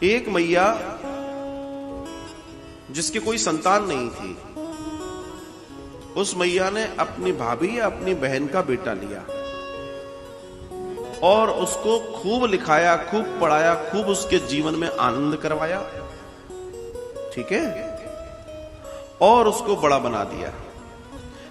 एक मैया जिसकी कोई संतान नहीं थी, उस मैया ने अपनी भाभी या अपनी बहन का बेटा लिया और उसको खूब लिखाया, खूब पढ़ाया, खूब उसके जीवन में आनंद करवाया, ठीक है, और उसको बड़ा बना दिया।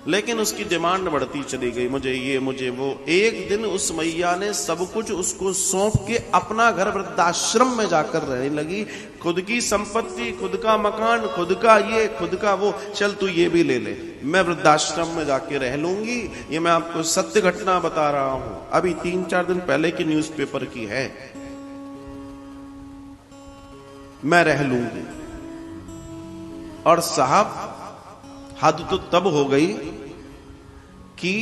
लेकिन उसकी डिमांड बढ़ती चली गई, मुझे ये, मुझे वो। एक दिन उस मैया ने सब कुछ उसको सौंप के अपना घर वृद्धाश्रम में जाकर रहने लगी। खुद की संपत्ति, खुद का मकान, खुद का ये, खुद का वो, चल तू ये भी ले ले, मैं वृद्धाश्रम में जाके रह लूंगी। ये मैं आपको सत्य घटना बता रहा हूं, अभी 3-4 दिन पहले की न्यूज़पेपर की है। मैं रह लूंगी। और साहब हद तो तब हो गई कि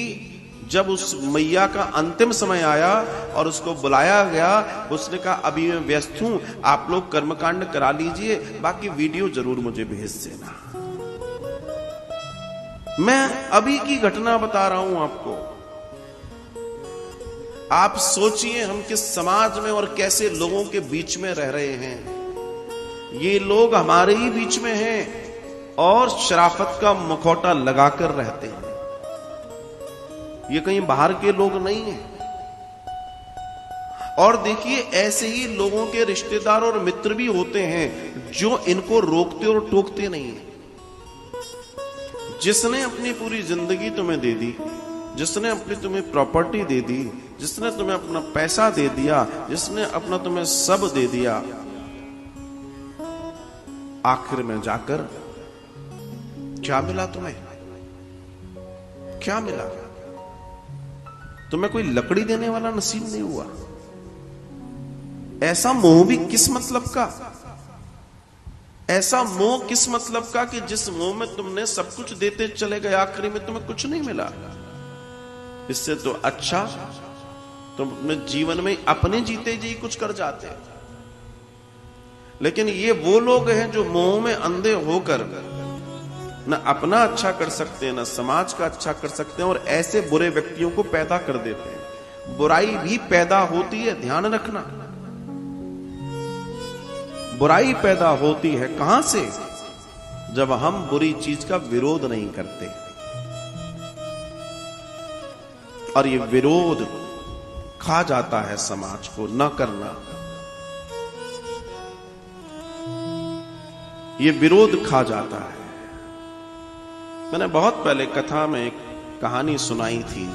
जब उस मैया का अंतिम समय आया और उसको बुलाया गया, उसने कहा अभी मैं व्यस्त हूं, आप लोग कर्मकांड करा लीजिए, बाकी वीडियो जरूर मुझे भेज देना। मैं अभी की घटना बता रहा हूं आपको। आप सोचिए हम किस समाज में और कैसे लोगों के बीच में रह रहे हैं। ये लोग हमारे ही बीच में हैं और शराफत का मुखौटा लगाकर रहते हैं। ये कहीं बाहर के लोग नहीं हैं। और देखिए ऐसे ही लोगों के रिश्तेदार और मित्र भी होते हैं जो इनको रोकते और टोकते नहीं हैं। जिसने अपनी पूरी जिंदगी तुम्हें दे दी, जिसने अपनी तुम्हें प्रॉपर्टी दे दी, जिसने तुम्हें अपना पैसा दे दिया, जिसने अपना तुम्हें सब दे दिया, आखिर में जाकर क्या मिला तुम्हें? क्या मिला? तुम्हें कोई लकड़ी देने वाला नसीब नहीं हुआ। ऐसा मोह भी किस मतलब का? ऐसा मोह किस मतलब का कि जिस मोह में तुमने सब कुछ देते चले गए, आखिरी में तुम्हें कुछ नहीं मिला। इससे तो अच्छा तुम अपने जीवन में अपने जीते जी कुछ कर जाते। लेकिन ये वो लोग हैं जो मोह में अंधे होकर न अपना अच्छा कर सकते हैं, न समाज का अच्छा कर सकते हैं, और ऐसे बुरे व्यक्तियों को पैदा कर देते हैं। बुराई भी पैदा होती है, ध्यान रखना। बुराई पैदा होती है कहां से? जब हम बुरी चीज का विरोध नहीं करते। और ये विरोध खा जाता है समाज को। न करना, ये विरोध खा जाता है। मैंने बहुत पहले कथा में एक कहानी सुनाई थी,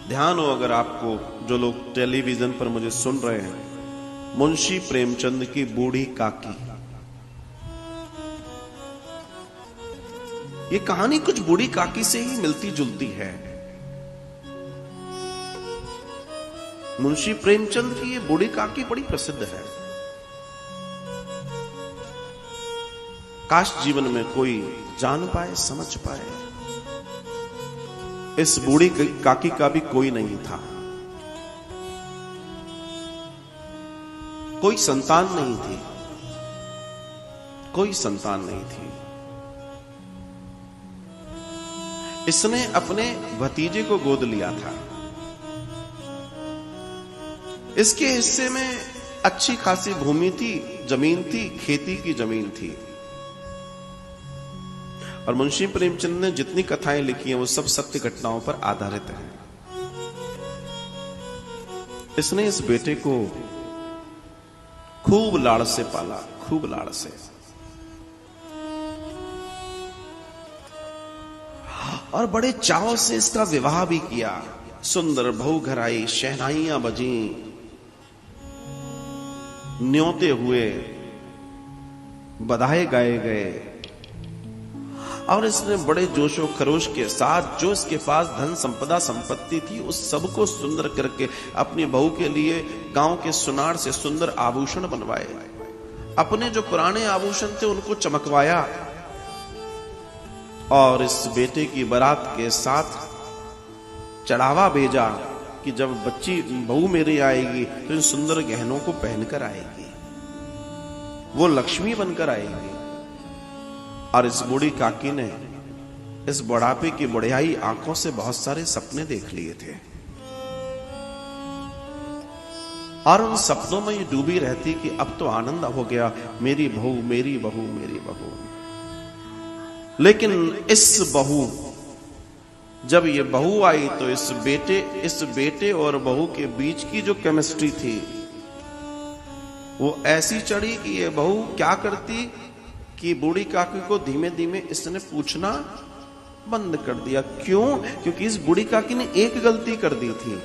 ध्यान हो अगर आपको, जो लोग टेलीविजन पर मुझे सुन रहे हैं। मुंशी प्रेमचंद की बूढ़ी काकी। ये कहानी कुछ बूढ़ी काकी से ही मिलती जुलती है। मुंशी प्रेमचंद की ये बूढ़ी काकी बड़ी प्रसिद्ध है। काश जीवन में कोई जान पाए, समझ पाए। इस बूढ़ी काकी का भी कोई नहीं था, कोई संतान नहीं थी, कोई संतान नहीं थी। इसने अपने भतीजे को गोद लिया था। इसके हिस्से में अच्छी खासी भूमि थी, जमीन थी, खेती की जमीन थी। और मुंशी प्रेमचंद ने जितनी कथाएं लिखी हैं वो सब सत्य घटनाओं पर आधारित है। इसने इस बेटे को खूब लाड़ से पाला, खूब लाड़ से। और बड़े चाव से इसका विवाह भी किया। सुंदर बहू घर आई, शहनाइयां बजी, न्योते हुए, बधाई गाए गए। और इसने बड़े जोशो खरोश के साथ जो इसके पास धन संपदा संपत्ति थी उस सबको सुंदर करके अपनी बहू के लिए गांव के सुनार से सुंदर आभूषण बनवाए। अपने जो पुराने आभूषण थे उनको चमकवाया। और इस बेटे की बारात के साथ चढ़ावा भेजा कि जब बच्ची बहू मेरी आएगी तो इन सुंदर गहनों को पहनकर आएगी, वो लक्ष्मी बनकर आएगी। और इस बूढ़ी काकी ने इस बुढ़ापे की बुढ़ियाई आंखों से बहुत सारे सपने देख लिए थे। और उन सपनों में ये डूबी रहती कि अब तो आनंद हो गया, मेरी बहू मेरी बहू मेरी बहू। लेकिन इस बहू, जब ये बहू आई तो इस बेटे और बहू के बीच की जो केमिस्ट्री थी वो ऐसी चढ़ी कि ये बहू क्या करती कि बूढ़ी काकी को धीमे धीमे इसने पूछना बंद कर दिया। क्यों? क्योंकि इस बूढ़ी काकी ने एक गलती कर दी थी।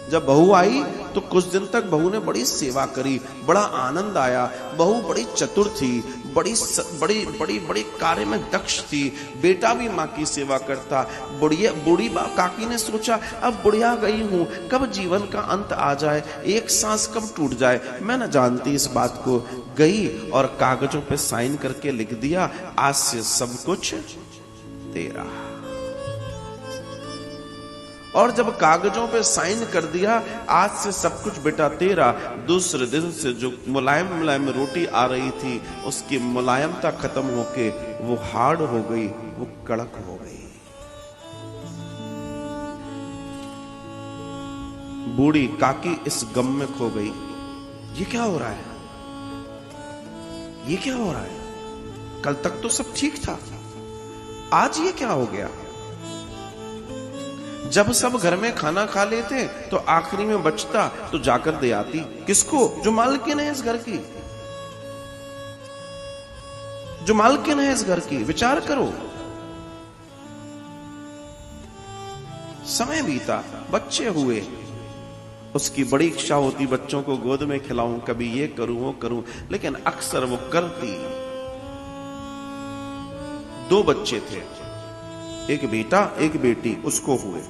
जब बहू आई तो कुछ दिन तक बहू ने बड़ी सेवा करी, बड़ा आनंद आया। बहू बड़ी चतुर थी, बड़ी कार्य में दक्ष थी। बेटा भी माँ की सेवा करता। बूढ़ी काकी ने सोचा अब बुढ़िया गई हूं, कब जीवन का अंत आ जाए, एक सांस कब टूट जाए, मैं न जानती इस बात को। गई और कागजों पे साइन करके लिख दिया, आज से सब कुछ तेरा। और जब कागजों पे साइन कर दिया, आज से सब कुछ बेटा तेरा, दूसरे दिन से जो मुलायम मुलायम रोटी आ रही थी उसकी मुलायमता खत्म होके वो हार्ड हो गई, वो कड़क हो गई। बूढ़ी काकी इस गम में खो गई। ये क्या हो रहा है? ये क्या हो रहा है? कल तक तो सब ठीक था, आज ये क्या हो गया? जब सब घर में खाना खा लेते तो आखिरी में बचता तो जाकर दे आती। किसको? जो मालकिन है इस घर की, जो मालकिन है इस घर की। विचार करो। समय बीता, बच्चे हुए, उसकी बड़ी इच्छा होती बच्चों को गोद में खिलाऊं, कभी ये करूं वो करूं, लेकिन अक्सर वो करती। 2 बच्चे थे, एक बेटा एक बेटी, उसको हुए।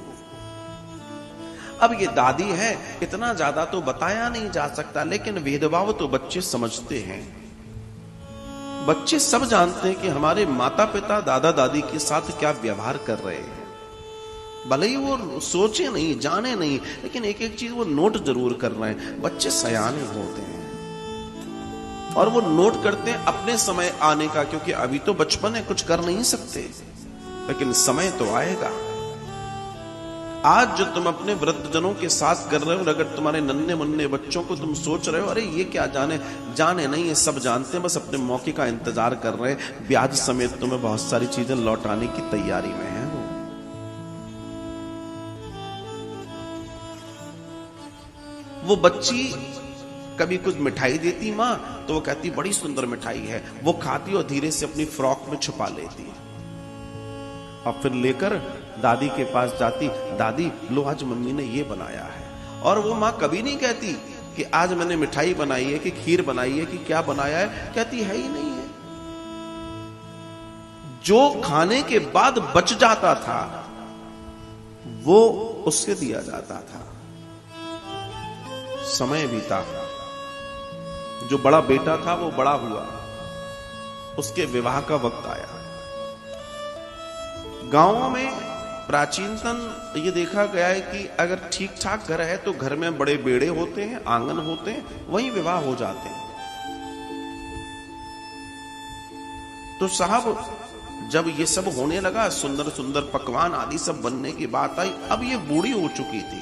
अब ये दादी है, इतना ज्यादा तो बताया नहीं जा सकता, लेकिन भेदभाव तो बच्चे समझते हैं। बच्चे सब जानते हैं कि हमारे माता पिता दादा दादी के साथ क्या व्यवहार कर रहे हैं। भले ही वो सोचे नहीं, जाने नहीं, लेकिन एक एक चीज वो नोट जरूर कर रहे हैं। बच्चे सयाने होते हैं और वो नोट करते हैं अपने समय आने का, क्योंकि अभी तो बचपन है, कुछ कर नहीं सकते, लेकिन समय तो आएगा। आज जो तुम अपने वृद्धजनों के साथ कर रहे हो, अगर तुम्हारे नन्हे मुन्ने बच्चों को तुम सोच रहे हो अरे ये क्या जाने नहीं, ये सब जानते हैं, बस अपने मौके का इंतजार कर रहे हैं, ब्याज समेत तुम्हें बहुत सारी चीजें लौटाने की तैयारी में है। वो बच्ची कभी कुछ मिठाई देती माँ तो वो कहती बड़ी सुंदर मिठाई है, वो खाती और धीरे से अपनी फ्रॉक में छुपा लेती और फिर लेकर दादी के पास जाती, दादी लो आज मम्मी ने ये बनाया है। और वो माँ कभी नहीं कहती कि आज मैंने मिठाई बनाई है कि खीर बनाई है कि क्या बनाया है, कहती है ही नहीं है। जो खाने के बाद बच जाता था वो उससे दिया जाता था। समय बीता, जो बड़ा बेटा था वो बड़ा हुआ, उसके विवाह का वक्त आया। गांवों में प्राचीनतन ये देखा गया है कि अगर ठीक ठाक घर है तो घर में बड़े बेड़े होते हैं, आंगन होते हैं, वहीं विवाह हो जाते हैं। तो साहब जब ये सब होने लगा, सुंदर सुंदर पकवान आदि सब बनने की बात आई, अब ये बूढ़ी हो चुकी थी।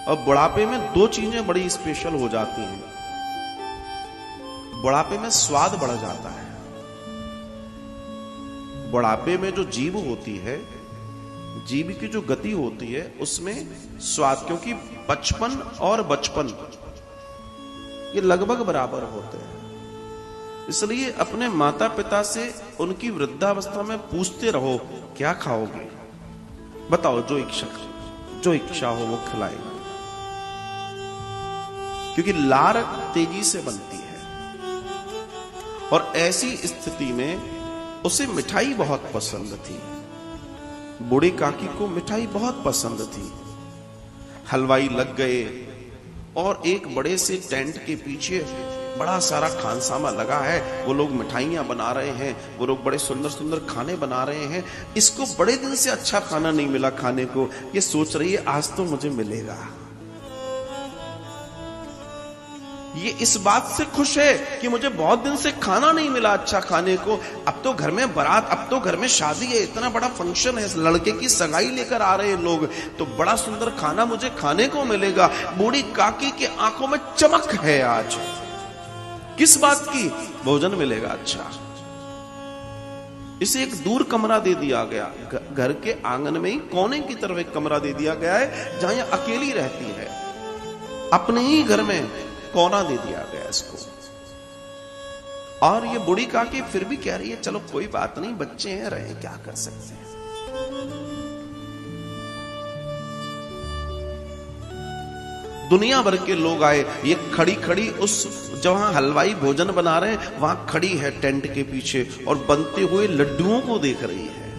अब बुढ़ापे में 2 चीजें बड़ी स्पेशल हो जाती हैं। बुढ़ापे में स्वाद बढ़ जाता है। बुढ़ापे में जो जीभ होती है, जीभ की जो गति होती है, उसमें स्वाद, क्योंकि बचपन और बचपन ये लगभग बराबर होते हैं। इसलिए अपने माता पिता से उनकी वृद्धावस्था में पूछते रहो क्या खाओगे, बताओ, जो इच्छा हो वो खिलाएगा, क्योंकि लार तेजी से बनती है। और ऐसी स्थिति में उसे मिठाई बहुत पसंद थी। बूढ़ी काकी को मिठाई बहुत पसंद थी। हलवाई लग गए और एक बड़े से टेंट के पीछे बड़ा सारा खानसामा लगा है, वो लोग मिठाइयां बना रहे हैं, वो लोग बड़े सुंदर सुंदर खाने बना रहे हैं। इसको बड़े दिन से अच्छा खाना नहीं मिला खाने को, ये सोच रही है आज तो मुझे मिलेगा। ये इस बात से खुश है कि मुझे बहुत दिन से खाना नहीं मिला अच्छा खाने को, अब तो घर में बारात, अब तो घर में शादी है, इतना बड़ा फंक्शन है, लड़के की सगाई लेकर आ रहे हैं लोग, तो बड़ा सुंदर खाना मुझे खाने को मिलेगा। बूढ़ी काकी के आंखों में चमक है आज, किस बात की? भोजन मिलेगा अच्छा। इसे एक दूर कमरा दे दिया गया, घर के आंगन में ही कोने की तरफ एक कमरा दे दिया गया है, जहां यह अकेली रहती है, अपने ही घर में कोना दे दिया गया इसको। और ये बूढ़ी काकी फिर भी कह रही है चलो कोई बात नहीं, बच्चे हैं, रहे, क्या कर सकते हैं। दुनिया भर के लोग आए, ये खड़ी खड़ी उस जहां हलवाई भोजन बना रहे हैं वहां खड़ी है टेंट के पीछे और बनते हुए लड्डुओं को देख रही है,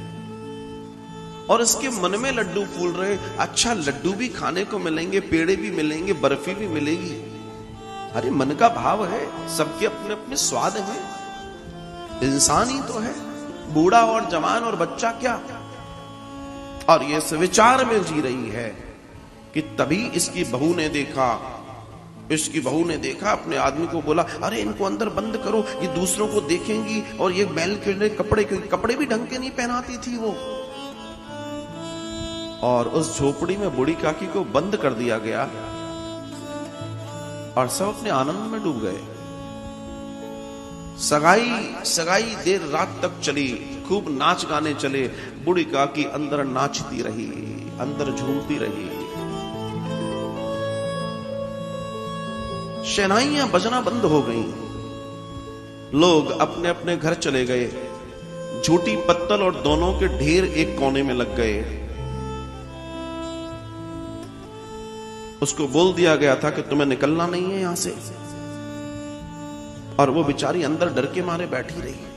और इसके मन में लड्डू फूल रहे, अच्छा लड्डू भी खाने को मिलेंगे, पेड़े भी मिलेंगे, बर्फी भी मिलेगी। अरे मन का भाव है, सबके अपने अपने स्वाद हैं, इंसान ही तो है, बूढ़ा और जवान और बच्चा क्या। और ये इस विचार में जी रही है कि तभी इसकी बहू ने देखा, अपने आदमी को बोला अरे इनको अंदर बंद करो, ये दूसरों को देखेंगी, और ये मैल के कपड़े भी ढंग के नहीं पहनाती थी वो। और उस झोपड़ी में बूढ़ी काकी को बंद कर दिया गया और सब अपने आनंद में डूब गए। सगाई देर रात तक चली, खूब नाच गाने चले, बूढ़ी काकी अंदर नाचती रही, अंदर झूमती रही, शहनाइयां बजना बंद हो गईं, लोग अपने अपने घर चले गए, झूठी पत्तल और दोनों के ढेर एक कोने में लग गए। उसको बोल दिया गया था कि तुम्हें निकलना नहीं है यहां से, और वो बेचारी अंदर डर के मारे बैठी रही।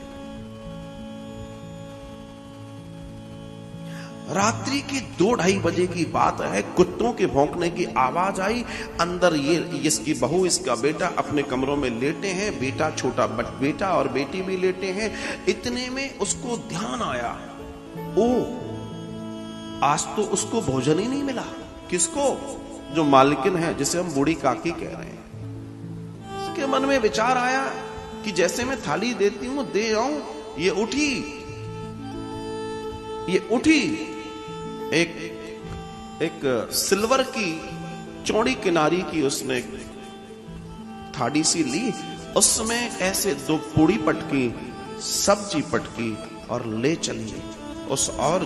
रात्रि की 2-2:30 बजे की बात है, कुत्तों के भौंकने की आवाज आई। अंदर ये इसकी बहू, इसका बेटा अपने कमरों में लेटे हैं, बेटा छोटा बेटा और बेटी भी लेटे हैं। इतने में उसको ध्यान आया, ओ आज तो उसको भोजन ही नहीं मिला। किसको? जो मालकिन है, जिसे हम बूढ़ी काकी कह रहे हैं। उसके मन में विचार आया कि जैसे मैं थाली देती हूं दे आऊं। ये उठी एक सिल्वर की चौड़ी किनारी की उसने थाली सी ली, उसमें ऐसे 2 पूड़ी पटकी, सब्जी पटकी और ले चली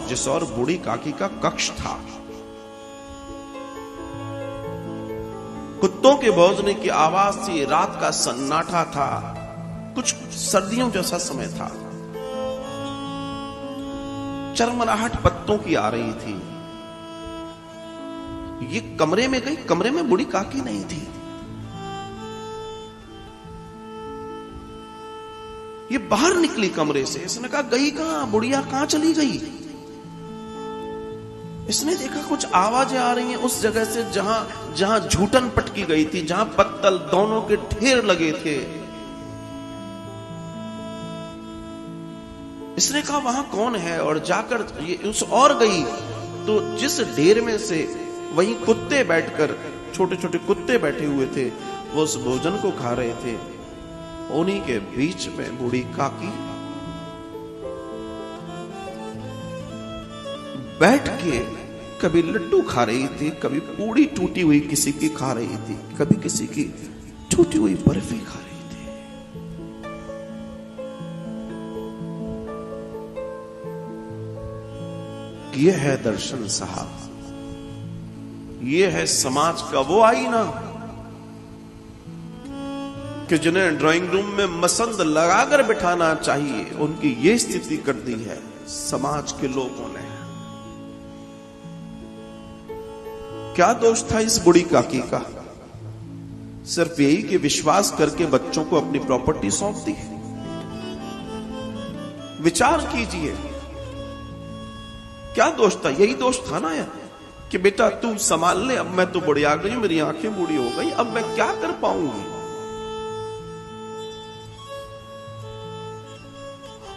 जिस और बूढ़ी काकी का कक्ष था। कुत्तों के भौंकने की आवाज थी, रात का सन्नाटा था, कुछ सर्दियों जैसा समय था, चरमराहट पत्तों की आ रही थी। ये कमरे में गई, कमरे में बूढ़ी काकी नहीं थी। ये बाहर निकली कमरे से, इसने कहा गई कहां, बुढ़िया कहां चली गई। इसने देखा कुछ आवाजें आ रही हैं उस जगह से जहां झूठन पटकी गई थी, जहां पत्तल दोनों के ढेर लगे थे। इसने कहा वहां कौन है, और जाकर ये उस और गई तो जिस ढेर में से वहीं कुत्ते बैठकर, छोटे छोटे कुत्ते बैठे हुए थे, वो उस भोजन को खा रहे थे। उन्हीं के बीच में बूढ़ी काकी बैठ के कभी लड्डू खा रही थी, कभी पूड़ी टूटी हुई किसी की खा रही थी, कभी किसी की टूटी हुई बर्फी खा रही थी। यह है दर्शन साहब, यह है समाज का वो आईना कि जिन्हें ड्राइंग रूम में मसंद लगाकर बिठाना चाहिए, उनकी ये स्थिति कर दी है समाज के लोगों ने। क्या दोष था इस बूढ़ी काकी का? सिर्फ यही कि विश्वास करके बच्चों को अपनी प्रॉपर्टी सौंप दी। विचार कीजिए, क्या दोष था? यही दोष था ना यार, कि बेटा तू संभाल ले, अब मैं तो बड़ी आ गई, मेरी आंखें बूढ़ी हो गई, अब मैं क्या कर पाऊंगी।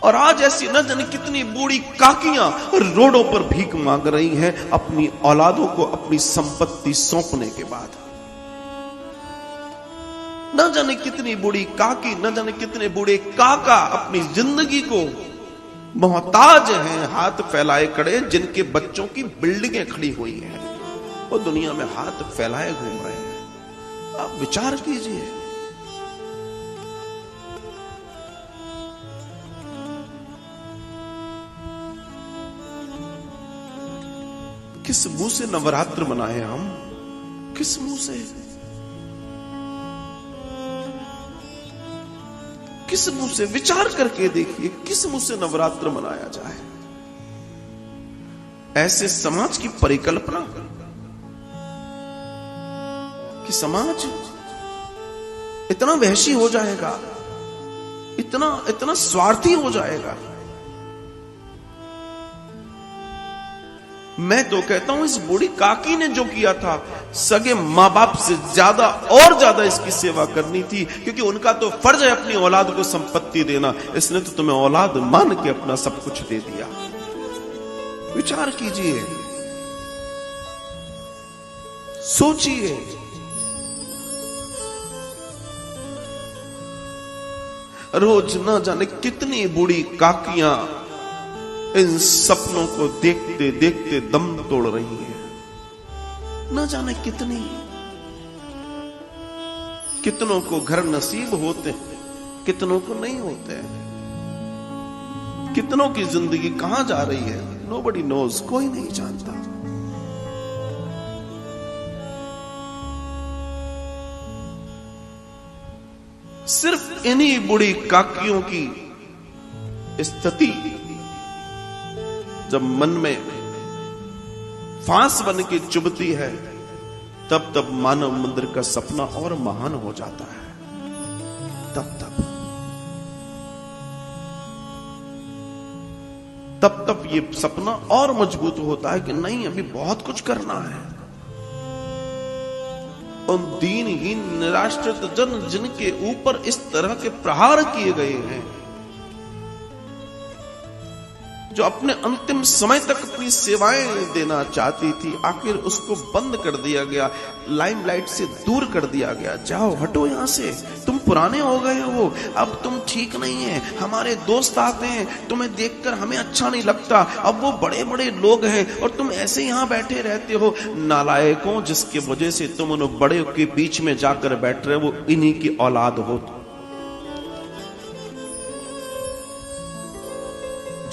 और आज ऐसी न जाने कितनी बूढ़ी काकियां रोडों पर भीख मांग रही हैं अपनी औलादों को अपनी संपत्ति सौंपने के बाद। न जाने कितनी बूढ़ी काकी, न जाने कितने बूढ़े काका अपनी जिंदगी को मोहताज हैं, हाथ फैलाए खड़े, जिनके बच्चों की बिल्डिंगें खड़ी हुई हैं, वो दुनिया में हाथ फैलाए घूम रहे हैं। आप विचार कीजिए। किस मुंह से नवरात्र मनाए हम? किस मुंह से? किस मुंह से? विचार करके देखिए, किस मुंह से नवरात्र मनाया जाए? ऐसे समाज की परिकल्पना कि समाज इतना वहशी हो जाएगा, इतना स्वार्थी हो जाएगा। मैं तो कहता हूं इस बूढ़ी काकी ने जो किया था, सगे मां बाप से ज्यादा और ज्यादा इसकी सेवा करनी थी, क्योंकि उनका तो फर्ज है अपनी औलाद को संपत्ति देना। इसने तो तुम्हें औलाद मान के अपना सब कुछ दे दिया। विचार कीजिए, सोचिए। रोज न जाने कितनी बूढ़ी काकियां इन सपनों को देखते देखते दम तोड़ रही हैं। न जाने कितनों को घर नसीब होते हैं, कितनों को नहीं होते हैं। कितनों की जिंदगी कहां जा रही है, नोबडी नोज, कोई नहीं जानता। सिर्फ इन्हीं बूढ़ी काकियों की स्थिति जब मन में फांस बन के चुभती है, तब मानव मंदिर का सपना और महान हो जाता है। तब ये सपना और मजबूत होता है कि नहीं, अभी बहुत कुछ करना है। उन दीनहीन निराश्रित जन जिनके ऊपर इस तरह के प्रहार किए गए हैं, जो अपने अंतिम समय तक अपनी सेवाएं देना चाहती थी, आखिर उसको बंद कर दिया गया, लाइमलाइट से दूर कर दिया गया। जाओ, हटो यहां से, तुम पुराने हो गए हो, अब तुम ठीक नहीं है। हमारे दोस्त आते हैं, तुम्हें देखकर हमें अच्छा नहीं लगता, अब वो बड़े बड़े लोग हैं और तुम ऐसे यहां बैठे रहते हो। नालायकों, जिसके वजह से तुम उन बड़े के बीच में जाकर बैठ रहे हो, वो इन्हीं की औलाद हो,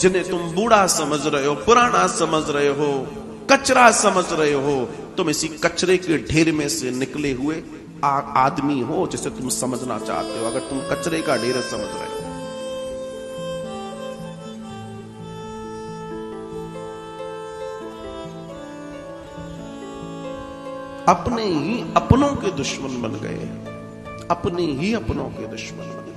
जिन्हें तुम बूढ़ा समझ रहे हो, पुराना समझ रहे हो, कचरा समझ रहे हो। तुम इसी कचरे के ढेर में से निकले हुए आदमी हो, जिसे तुम समझना चाहते हो, अगर तुम कचरे का ढेर समझ रहे हो। अपने ही अपनों के दुश्मन बन गए, अपने ही अपनों के दुश्मन बन गए।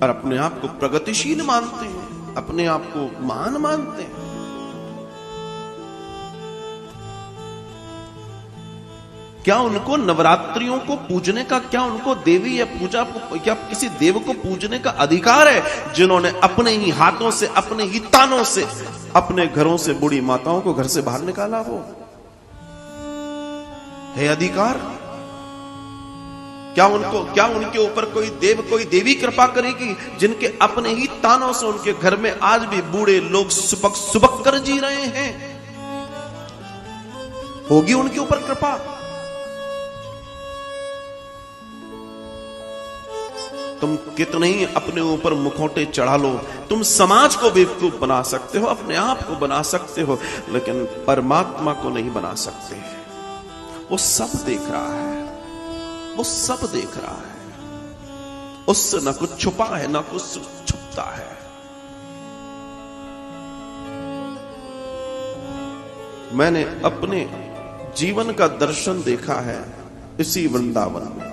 और अपने आप को प्रगतिशील मानते हैं, अपने आप को महान मानते हैं। क्या उनको नवरात्रियों को पूजने का, क्या उनको देवी या पूजा को, क्या किसी देव को पूजने का अधिकार है, जिन्होंने अपने ही हाथों से, अपने ही तानों से अपने घरों से बूढ़ी माताओं को घर से बाहर निकाला? वो है अधिकार? क्या उनके ऊपर कोई देव, कोई देवी कृपा करेगी, जिनके अपने ही तानों से उनके घर में आज भी बूढ़े लोग सुबक कर जी रहे हैं? होगी उनके ऊपर कृपा? तुम कितने ही अपने ऊपर मुखौटे चढ़ा लो, तुम समाज को बेवकूफ बना सकते हो, अपने आप को बना सकते हो, लेकिन परमात्मा को नहीं बना सकते। वो सब देख रहा है, वो सब देख रहा है। उससे ना कुछ छुपा है, ना कुछ छुपता है। मैंने अपने जीवन का दर्शन देखा है इसी वृंदावन में।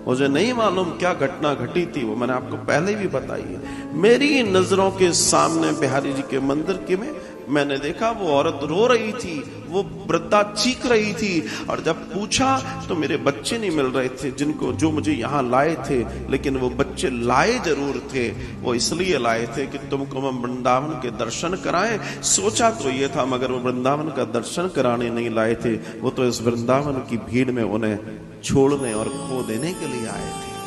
मुझे नहीं मालूम क्या घटना घटी थी, वो मैंने आपको पहले भी बताई है। मेरी नजरों के सामने बिहारी जी के मंदिर के में मैंने देखा वो औरत रो रही थी, वो वृद्धा चीख रही थी, और जब पूछा तो मेरे बच्चे नहीं मिल रहे थे जिनको जो मुझे यहाँ लाए थे, लेकिन वो बच्चे लाए जरूर थे। वो इसलिए लाए थे कि तुमको हम वृंदावन के दर्शन कराएं। सोचा तो ये था, मगर वो वृंदावन का दर्शन कराने नहीं लाए थे, वो तो इस वृंदावन की भीड़ में उन्हें छोड़ने और खो देने के लिए आए थे।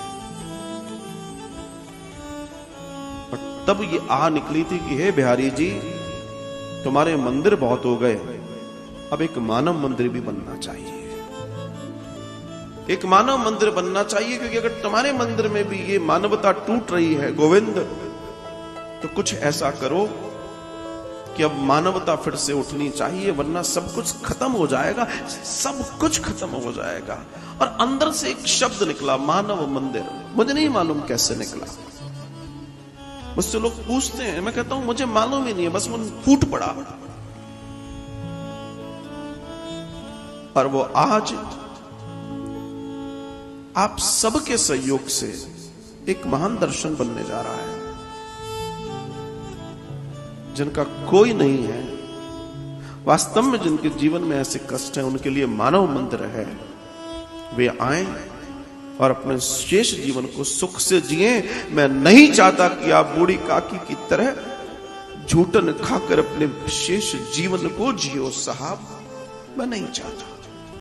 तब ये आ निकली थी कि हे बिहारी जी, तुम्हारे मंदिर बहुत हो गए, अब एक मानव मंदिर भी बनना चाहिए। एक मानव मंदिर बनना चाहिए, क्योंकि अगर तुम्हारे मंदिर में भी ये मानवता टूट रही है गोविंद, तो कुछ ऐसा करो कि अब मानवता फिर से उठनी चाहिए, वरना सब कुछ खत्म हो जाएगा, सब कुछ खत्म हो जाएगा। और अंदर से एक शब्द निकला, मानव मंदिर। मुझे नहीं मालूम कैसे निकला, मुझसे लोग पूछते हैं, मैं कहता हूं मुझे मालूम ही नहीं है, बस वो फूट पड़ा। और वो आज आप सबके सहयोग से एक महान दर्शन बनने जा रहा है। जिनका कोई नहीं है, वास्तव में जिनके जीवन में ऐसे कष्ट हैं, उनके लिए मानव मंदिर है। वे आए और अपने शेष जीवन को सुख से जिए। मैं नहीं चाहता कि आप बूढ़ी काकी की तरह झूठन खाकर अपने शेष जीवन को जियो साहब, मैं नहीं चाहता।